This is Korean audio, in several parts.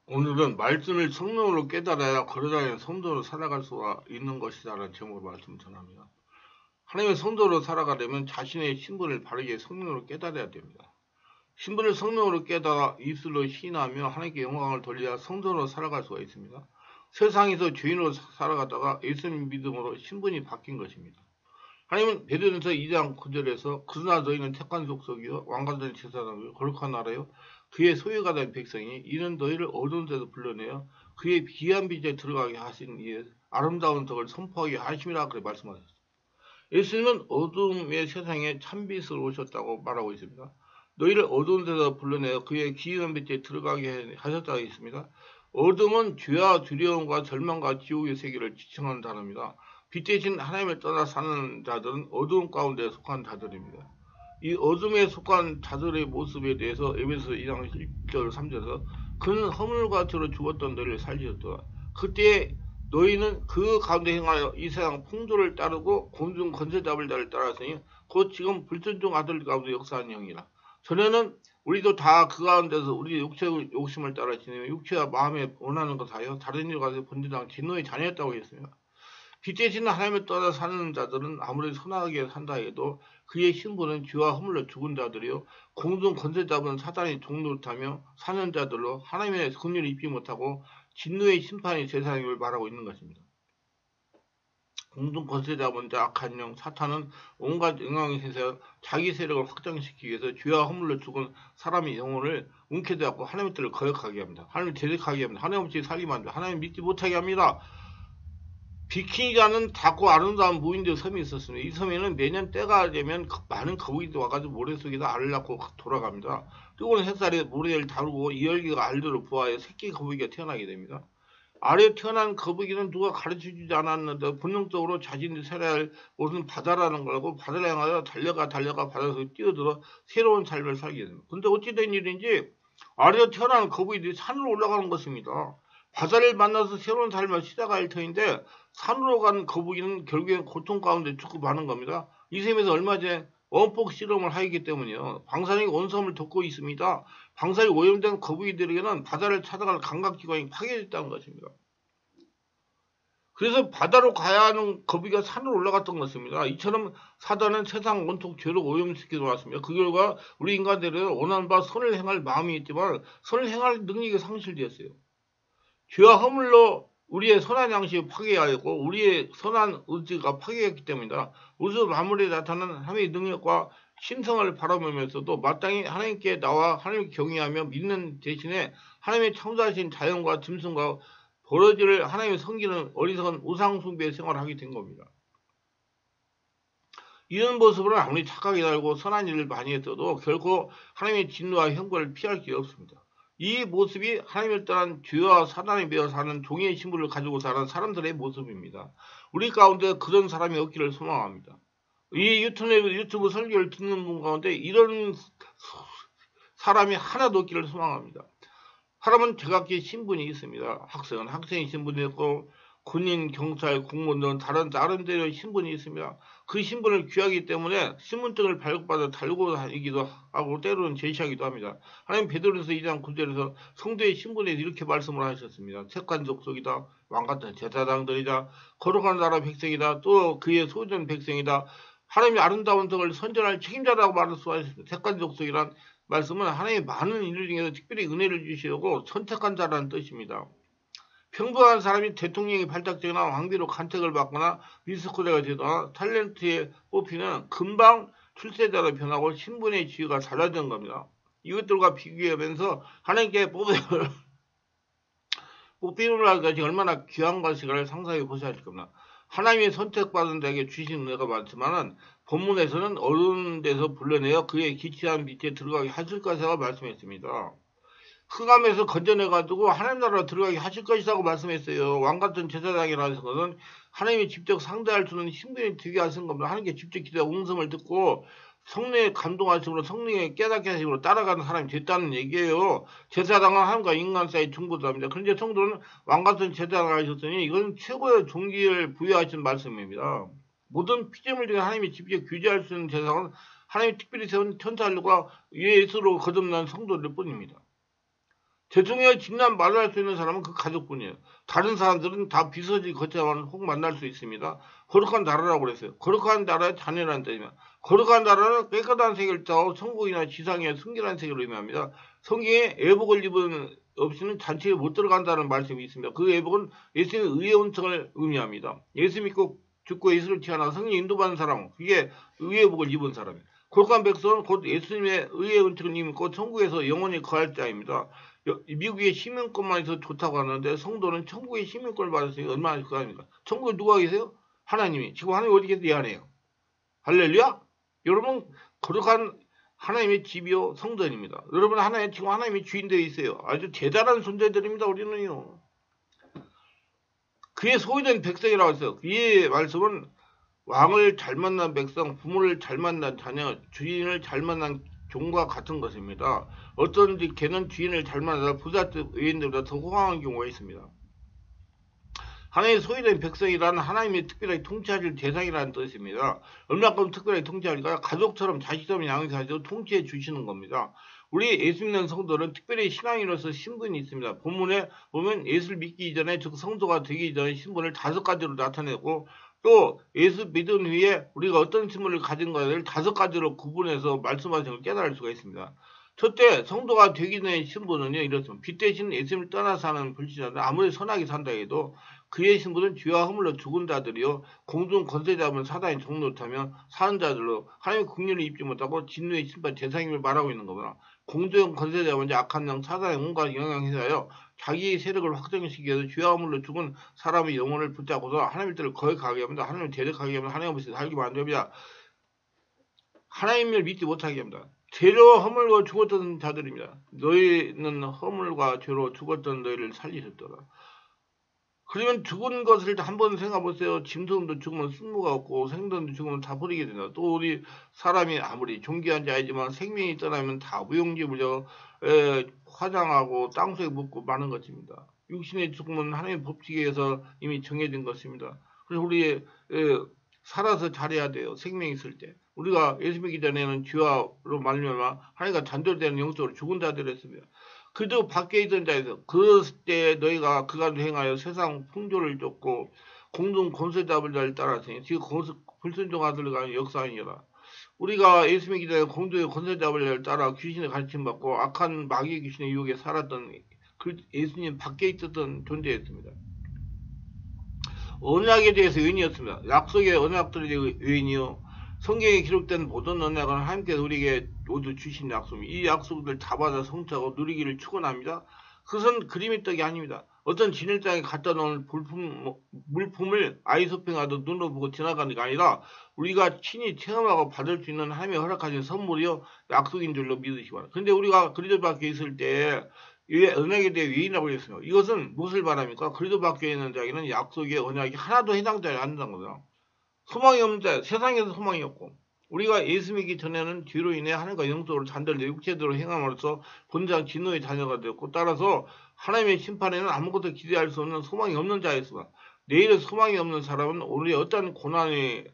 오늘은 말씀을 성령으로 깨달아야 걸어다니는 성도로 살아갈 수가 있는 것이다라는 제목으로 말씀 전합니다. 하나님의 성도로 살아가려면 자신의 신분을 바르게 성령으로 깨달아야 됩니다. 신분을 성령으로 깨달아 입술로 시인하며 하나님께 영광을 돌려야 성도로 살아갈 수가 있습니다. 세상에서 죄인으로 살아가다가 예수님 믿음으로 신분이 바뀐 것입니다. 하나님은 베드로전서 2장 9절에서 그러나 너희는 택한 족속이요 왕같은 제사장이요 거룩한 나라요 그의 소유가 된 백성이니 이는 너희를 어두운 데서 불러내어 그의 귀한 빛에 들어가게 하신 이의 아름다운 덕을 선포하게 하심이라 그렇게 말씀하셨습니다. 예수님은 어두움의 세상에 참빛으로 오셨다고 말하고 있습니다. 너희를 어두운 데서 불러내어 그의 귀한 빛에 들어가게 하셨다고 했습니다. 어둠은 죄와 두려움과 절망과 지옥의 세계를 지칭하는 단어입니다. 빛 대신 하나님을 떠나 사는 자들은 어두움 가운데 속한 자들입니다. 이 어둠에 속한 자들의 모습에 대해서 에베소 2장 1절 3절에서 그는 허물과 죄로 죽었던 너희를 살리셨도다. 그때 너희는 그 가운데 행하여 이 세상 풍조를 따르고 공중 건세 잡을 자를 따랐으니 곧 지금 불순종 아들 가운데 역사하는 형이라. 전에는 우리도 다 그 가운데서 우리 육체의 욕심을 따라 지내며 육체와 마음에 원하는 것하여 다른 일을 가서 본질상 진노의 자녀였다고 했습니다. 빛 대신 하나님을 떠나 사는 자들은 아무리 선하게 산다 해도 그의 신분은 죄와 허물로 죽은 자들이요 공중 건세 잡은 사단의 종노릇하며 사는 자들로 하나님의 긍휼을 입지 못하고 진노의 심판이 세상을 말하고 있는 것입니다. 공중 건세 잡은 자 악한 영 사탄은 온갖 영광의 세상 자기 세력을 확장시키기 위해서 죄와 허물로 죽은 사람의 영혼을 움켜쥐고 하나님의 뜻을 거역하게 합니다. 하나님을 대적하게 합니다. 하나님 없이 살게 만듭니다. 하나님 믿지 못하게 합니다. 비키니라는 작고 아름다운 무인도 섬이 있었습니다. 이 섬에는 매년 때가 되면 많은 거북이도 와가지고 모래속에서 알을 낳고 돌아갑니다. 뜨거운 햇살에 모래를 다루고 이 열기가 알들을 부화해 새끼 거북이가 태어나게 됩니다. 알에 태어난 거북이는 누가 가르쳐주지 않았는데 본능적으로 자신이 살아야 할 곳은 바다라는 거라고 바다를 향하여 달려가 바다에서 뛰어들어 새로운 삶을 살게 됩니다. 근데 어찌된 일인지 알에 태어난 거북이들이 산으로 올라가는 것입니다. 바다를 만나서 새로운 삶을 시작할 터인데 산으로 간 거북이는 결국엔 고통 가운데 죽고 마는 겁니다. 이 셈에서 얼마 전에 원폭 실험을 하기 때문이요. 방사능이 온 섬을 덮고 있습니다. 방사능이 오염된 거북이들에게는 바다를 찾아갈 감각기관이 파괴됐다는 것입니다. 그래서 바다로 가야 하는 거북이가 산으로 올라갔던 것입니다. 이처럼 사단은 세상 온통 죄로 오염시켜 놓았습니다. 그 결과 우리 인간들은 원하는 바 선을 행할 마음이 있지만 선을 행할 능력이 상실되었어요. 죄와 허물로 우리의 선한 양식이 파괴하였고 우리의 선한 의지가 파괴했기 때문이다. 우주 만물에 나타나는 하나님의 능력과 신성을 바라보면서도 마땅히 하나님께 나와 하나님을 경외하며 믿는 대신에 하나님의 창조하신 자연과 짐승과 버러지를 하나님의 섬기는 어리석은 우상숭배의 생활을 하게 된 겁니다. 이런 모습으로 아무리 착하게 살고 선한 일을 많이 했어도 결코 하나님의 진노와 형벌을 피할 수 없습니다. 이 모습이 하나님을 떠난 죄와 사단에 매여 사는 종의 신분을 가지고 사는 사람들의 모습입니다. 우리 가운데 그런 사람이 없기를 소망합니다. 이 유튜브 설교를 듣는 분 가운데 이런 사람이 하나도 없기를 소망합니다. 사람은 제각기 신분이 있습니다. 학생은 학생의 신분이 있고 군인, 경찰, 공무원 등 다른 나름대로 신분이 있습니다. 그 신분을 귀하기 때문에 신분증을 발급받아 달고 다니기도 하고 때로는 제시하기도 합니다. 하나님 베드로전서 2장 9절에서 성도의 신분에 이렇게 말씀을 하셨습니다. 택한 족속이다. 왕같은 제사장들이다. 거룩한 나라 백성이다. 또 그의 소유된 백성이다. 하나님의 아름다운 덕을 선전할 책임자라고 말할 수가 있습니다. 택한 족속이란 말씀은 하나님의 많은 일 중에서 특별히 은혜를 주시려고 선택한 자라는 뜻입니다. 평범한 사람이 대통령이 발탁되거나 왕비로 간택을 받거나 미스코리아가 되거나 탤런트에 뽑히는 금방 출세자로 변하고 신분의 지위가 달라지는 겁니다. 이것들과 비교하면서 하나님께 뽑히는 것이 얼마나 귀한 것인가를 상상해 보셔야 할 겁니다. 하나님의 선택받은 자에게 주신 은혜가 많지만은 본문에서는 어두운 데서 불러내어 그의 기치한 밑에 들어가게 하실 것이라고 말씀했습니다. 흑암에서 건져내가지고 하나님 나라로 들어가게 하실 것이라고 말씀했어요. 왕같은 제사장이라는 것은 하나님이 직접 상대할 수 있는 신분이 되게 하신 겁니다. 하나님께 직접 기도하고 음성을 듣고 성령의 감동하심으로 성령의 깨닫게 하심으로 따라가는 사람이 됐다는 얘기예요. 제사장은 하나님과 인간 사이 중보자입니다. 그런데 성도는 왕같은 제사장을 하셨으니 이건 최고의 종기를 부여하신 말씀입니다. 모든 피조물 중에 하나님이 직접 규제할 수 있는 제사장은 하나님이 특별히 세운 천사들과 예수로 거듭난 성도들 뿐입니다. 대통령의 진단 만날 수 있는 사람은 그 가족뿐이에요. 다른 사람들은 다 비서지 거쳐야만 혹 만날 수 있습니다. 거룩한 나라라고 그랬어요. 거룩한 나라의 자녀라는 뜻입니다. 거룩한 나라는 깨끗한 세계를 따고 천국이나 지상의 순결한 세계를 의미합니다. 성경에 애복을 입은 없이는 잔치에 못 들어간다는 말씀이 있습니다. 그 애복은 예수님의 의의 온청을 의미합니다. 예수 믿고 죽고 예수를 태어나 성령 인도받는 사람, 그게 의의 복을 입은 사람이에요. 거룩한 백성은 곧 예수님의 의의 온청을 입고 천국에서 영원히 거할 자입니다. 미국의 시민권만 있어도 좋다고 하는데 성도는 천국의 시민권을 받았으니 얼마나 좋아합니까? 천국에 누가 계세요? 하나님이. 지금 하나님 어디 계세요? 이 안에요. 할렐루야? 여러분 거룩한 하나님의 집이요 성전입니다. 여러분 지금 하나님의 주인 되어 있어요. 아주 대단한 존재들입니다. 우리는요. 그의 소유된 백성이라고 했어요. 이 말씀은 왕을 잘 만난 백성, 부모를 잘 만난 자녀, 주인을 잘 만난 종과 같은 것입니다. 어쩐지 걔는 주인을 잘 만나다 부잣집 의인들보다 더 호강한 경우가 있습니다. 하나님의 소유된 백성이란 하나님이 특별히 통치하실 대상이라는 뜻입니다. 얼마큼 특별히 통치하니까 가족처럼 자식처럼 양육하셔서 통치해 주시는 겁니다. 우리 예수 믿는 성도는 특별히 신앙인으로서 신분이 있습니다. 본문에 보면 예수를 믿기 이전에 즉 성도가 되기 전에 신분을 5가지로 나타내고 또 예수 믿은 후에 우리가 어떤 신분을 가진가를 5가지로 구분해서 말씀하신 걸 깨달을 수가 있습니다. 첫째, 성도가 되기 전의 신분은요, 이렇습니다. 빛 대신 예수님을 떠나 사는 불신자들, 아무리 선하게 산다 해도 그의 신분은 죄와 허물로 죽은 자들이요, 공중 권세자면 사단이 종노릇하며 사는 자들로 하나님의 국리를 입지 못하고 진노의 심판 대상임을 말하고 있는 겁니다. 공중 권세자면 악한 영, 사단의 온갖 영향 행사하여 자기의 세력을 확정시키기 위해서 죄와 허물로 죽은 사람의 영혼을 붙잡고서 하나님의 뜻을 거역하게 합니다. 하나님을 대적하게 합니다. 하나님 없이 살기 만듭니다. 하나님을 믿지 못하게 합니다. 죄로 허물과 죽었던 자들입니다. 너희는 허물과 죄로 죽었던 너희를 살리셨더라. 그러면 죽은 것을 한번 생각해보세요. 짐승도 죽으면 쓸모가 없고 생선도 죽으면 다 버리게 된다. 또 우리 사람이 아무리 존귀한 자이지만 생명이 떠나면 다 무용지물로 화장하고 땅속에 묻고 마는 것입니다. 육신의 죽음은 하나님의 법칙에 의해서 이미 정해진 것입니다. 그래서 우리 살아서 잘해야 돼요. 생명이 있을 때. 우리가 예수 믿기 전에는 죄와로 말미암아 하나님과 단절되는 영적으로 죽은 자들이었습니다. 그저 밖에 있던 자에서 그때 너희가 그간 행하여 세상 풍조를 쫓고 공동 권세자들을 따랐으니 지금 불순종하들과 역사하니라. 우리가 예수 믿기 전에 공동의 권세자들을 따라 귀신의 가르침받고 악한 마귀의 귀신의 유혹에 살았던 그 예수님 밖에 있었던 존재였습니다. 언약에 대해서 의인이었습니다. 약속의 언약들의 의인이요. 성경에 기록된 모든 언약은 하나님께서 우리에게 모두 주신 약속입니다. 이 약속들 다 받아 성취하고 누리기를 축원합니다. 그것은 그림의 떡이 아닙니다. 어떤 진흙장에 갖다 놓은 물품을 아이소핑하듯 눈으로 보고 지나가는 게 아니라 우리가 친히 체험하고 받을 수 있는 하나님의 허락하신 선물이요 약속인 줄로 믿으시기 바랍니다. 그런데 우리가 그리스도 밖에 있을 때 언약에 대해 외인이라고 했습니다. 이것은 무엇을 말합니까? 그리스도 밖에 있는 자에게는 약속의 언약이 하나도 해당되지 않는다는 거죠. 소망이 없는 자, 세상에서 소망이 없고 우리가 예수 믿기 전에는 죄로 인해 하나님과 영적으로 단절되어 육체대로 행함으로써 본장 진노의 자녀가 되었고 따라서 하나님의 심판에는 아무것도 기대할 수 없는 소망이 없는 자였습니다. 내일의 소망이 없는 사람은 오늘의 어떤 고난에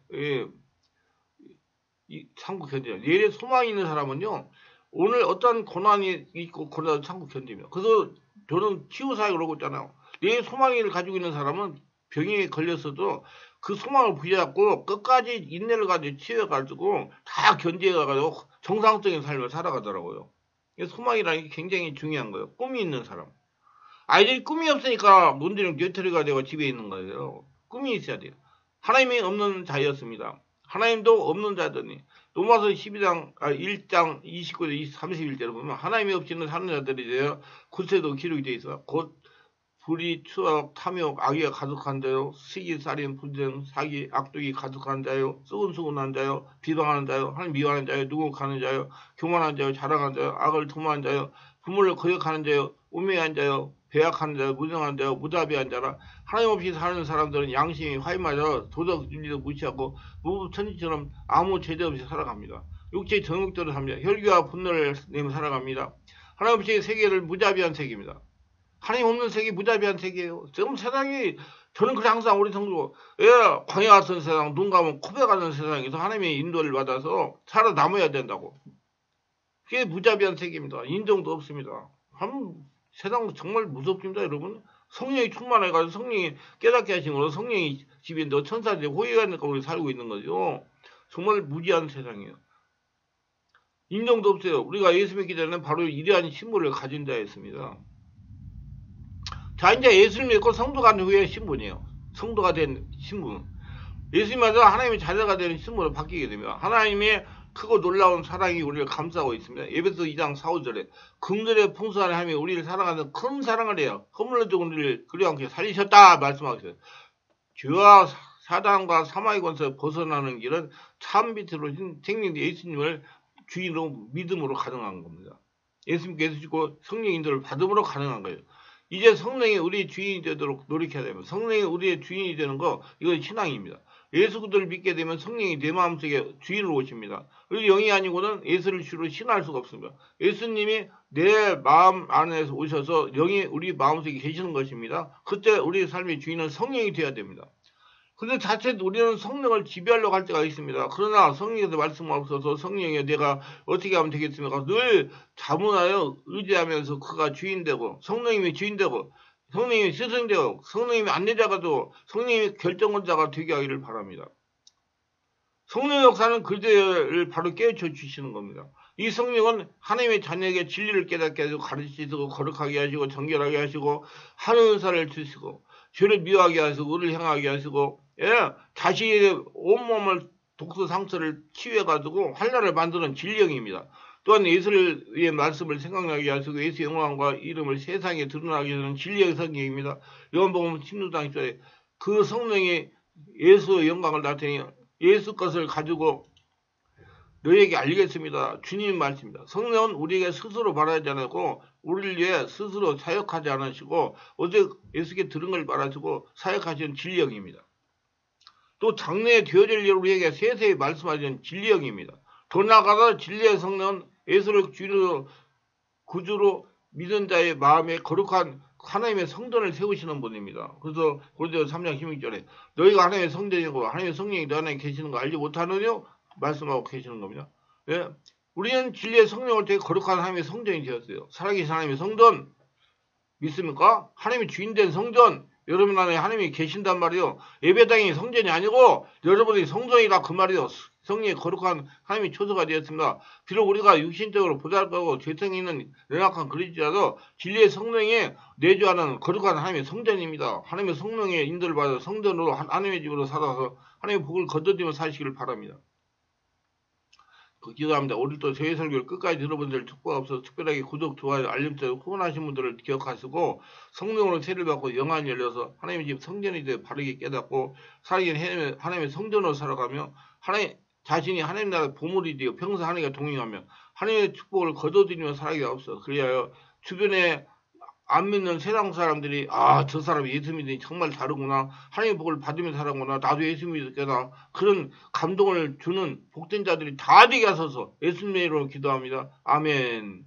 참고 견뎌요. 내일의 소망이 있는 사람은요. 오늘 어떤 고난이 있고 고난을 참고 견디며 그래서 저는 치유사역을 하고 있잖아요. 내일 소망을 가지고 있는 사람은 병에 걸렸어도 그 소망을 부여잡고 끝까지 인내를 가지고 치유해가지고 다 견디해가지고 정상적인 삶을 살아가더라고요. 소망이라는 게 굉장히 중요한 거예요. 꿈이 있는 사람. 아이들이 꿈이 없으니까 문제는 뇌터리가 되고 집에 있는 거예요. 꿈이 있어야 돼요. 하나님이 없는 자였습니다. 하나님도 없는 자더니 로마서 1장 29절 31절을 보면 하나님이 없이는 사는 자들이 되어 굿세도 기록이 되어 있어. 곧 불의, 추악, 탐욕, 악의가 가득한 자요, 시기, 살인, 분쟁, 사기, 악독이 가득한 자요, 썩은수근한 자요, 비방하는 자요, 하나님 미워하는 자요, 누국하는 자요, 교만한 자요, 자랑하는 자요, 악을 도모하는 자요, 부모를 거역하는 자요, 우매한 자요, 배약한 자요, 무정한 자요, 무자비한 자라. 하나님 없이 사는 사람들은 양심이 화임하여 도덕 윤리도 무시하고 무부천지처럼 아무 죄 없이 살아갑니다. 육체의 정욕대로 삽니다. 혈기와 분노를 내며 살아갑니다. 하나님 없이 세계를 무자비한 세계입니다. 하나님 없는 세계 무자비한 세계예요. 지금 세상이 저는 그래 항상 우리 성도 광야 같은 세상 눈 감으면 코베 가는 세상에서 하나님의 인도를 받아서 살아남아야 된다고. 그게 무자비한 세계입니다. 인정도 없습니다. 세상 정말 무섭습니다, 여러분. 성령이 충만해가지고 성령이 깨닫게 하신 거로 성령이 집에 너 천사들이 호의하는 가운데 살고 있는 거죠. 정말 무지한 세상이에요. 인정도 없어요. 우리가 예수 믿기 전에는 바로 이러한 신분을 가진 자였습니다. 자, 이제 예수를 믿고 성도가 된 후에 신분이에요. 성도가 된 신분. 예수님마저 하나님의 자녀가 되는 신분으로 바뀌게 됩니다. 하나님의 크고 놀라운 사랑이 우리를 감싸고 있습니다. 에베소 2장 4, 5절에 긍휼의 풍성한 하나님이 우리를 사랑하는 큰 사랑을 해요. 허물로 죽은 우리를 그리와 함께 살리셨다 말씀하셨어요. 죄와 사단과 사마의 권세에서 벗어나는 길은 참 빛으로 생긴 예수님을 주인으로 믿음으로 가능한 겁니다. 예수님께 예수시고 성령 인도를 받음으로 가능한 거예요. 이제 성령이 우리의 주인이 되도록 노력해야 됩니다. 성령이 우리의 주인이 되는 거 이건 신앙입니다. 예수 그리스도를 믿게 되면 성령이 내 마음속에 주인으로 오십니다. 우리 영이 아니고는 예수를 주로 신할 수가 없습니다. 예수님이 내 마음 안에서 오셔서 영이 우리 마음속에 계시는 것입니다. 그때 우리의 삶의 주인은 성령이 되어야 됩니다. 근데 자칫 우리는 성령을 지배하려고 할 때가 있습니다. 그러나 성령에서 말씀 없어서 성령에 내가 어떻게 하면 되겠습니까? 늘 자문하여 의지하면서 그가 주인되고 성령님이 주인되고 성령님이 스승되고 성령님이 안내자가도 성령님이 결정권자가 되게 하기를 바랍니다. 성령 역사는 그들을 바로 깨우쳐 주시는 겁니다. 이 성령은 하나님의 자녀에게 진리를 깨닫게 하시고 가르치시고 거룩하게 하시고 정결하게 하시고 하는 은사를 주시고 죄를 미워하게 하시고 의를 향하게 하시고 자신의 온몸을 독소 상처를 치유해가지고 환란을 만드는 진리형입니다. 또한 예수를 위해 말씀을 생각나게 하시고 예수의 영광과 이름을 세상에 드러나게 하는 진리의 성경입니다. 요한복음 16장 1절에 그 성령이 예수의 영광을 나타내니 예수 것을 가지고 너희에게 알리겠습니다. 주님 말씀입니다. 성령은 우리에게 스스로 말하지 않았고 우리를 위해 스스로 사역하지 않으시고 어제 예수께 들은 걸 말하시고 사역하시는 진리형입니다. 또 장래에 되어질 일을 우리에게 세세히 말씀하시는 진리형입니다. 더 나아가서 진리의 성령은 예수를 주로 구주로 믿은 자의 마음에 거룩한 하나님의 성전을 세우시는 분입니다. 그래서 고린도서 3장 16절에 너희가 하나님의 성전이고 하나님의 성령이 너 안에 계시는 거 알지 못하느냐? 말씀하고 계시는 겁니다. 예? 우리는 진리의 성령을 통해 거룩한 하나님의 성전이 되었어요. 살아계신 하나님의 성전 믿습니까? 하나님이 주인된 성전 여러분 안에 하나님이 계신단 말이요. 예배당이 성전이 아니고 여러분이 성전이라 그 말이요. 성령의 거룩한 하나님의 초소가 되었습니다. 비록 우리가 육신적으로 보잘것없고 죄성이 있는 연약한 그리스도라도 진리의 성령이 내주하는 거룩한 하나님의 성전입니다. 하나님의 성령의 인도를 받아 성전으로 하나님의 집으로 살아서 하나님의 복을 거둬들이며 사시기를 바랍니다. 기도합니다. 오늘도 저희 설교를 끝까지 들어본 들 축복 없어서 특별하게 구독, 좋아요, 알림 설정 후원하신 분들을 기억하시고 성령으로 세를 받고 영안이 열려서 하나님의 집 성전이 되어 바르게 깨닫고 살아계신 하나님의 성전으로 살아가며 하나님 자신이 하나님 나라 보물이 되어 평생 하나님과 동행하며 하나님의 축복을 거둬들이며 살아가게 없어. 그리하여 주변에 안 믿는 세상 사람들이 저 사람이 예수 믿으니 정말 다르구나. 하나님의 복을 받으며 살아구나. 나도 예수 믿겠다. 그런 감동을 주는 복된 자들이 다 되게 하소서 예수님의 이름으로 기도합니다. 아멘.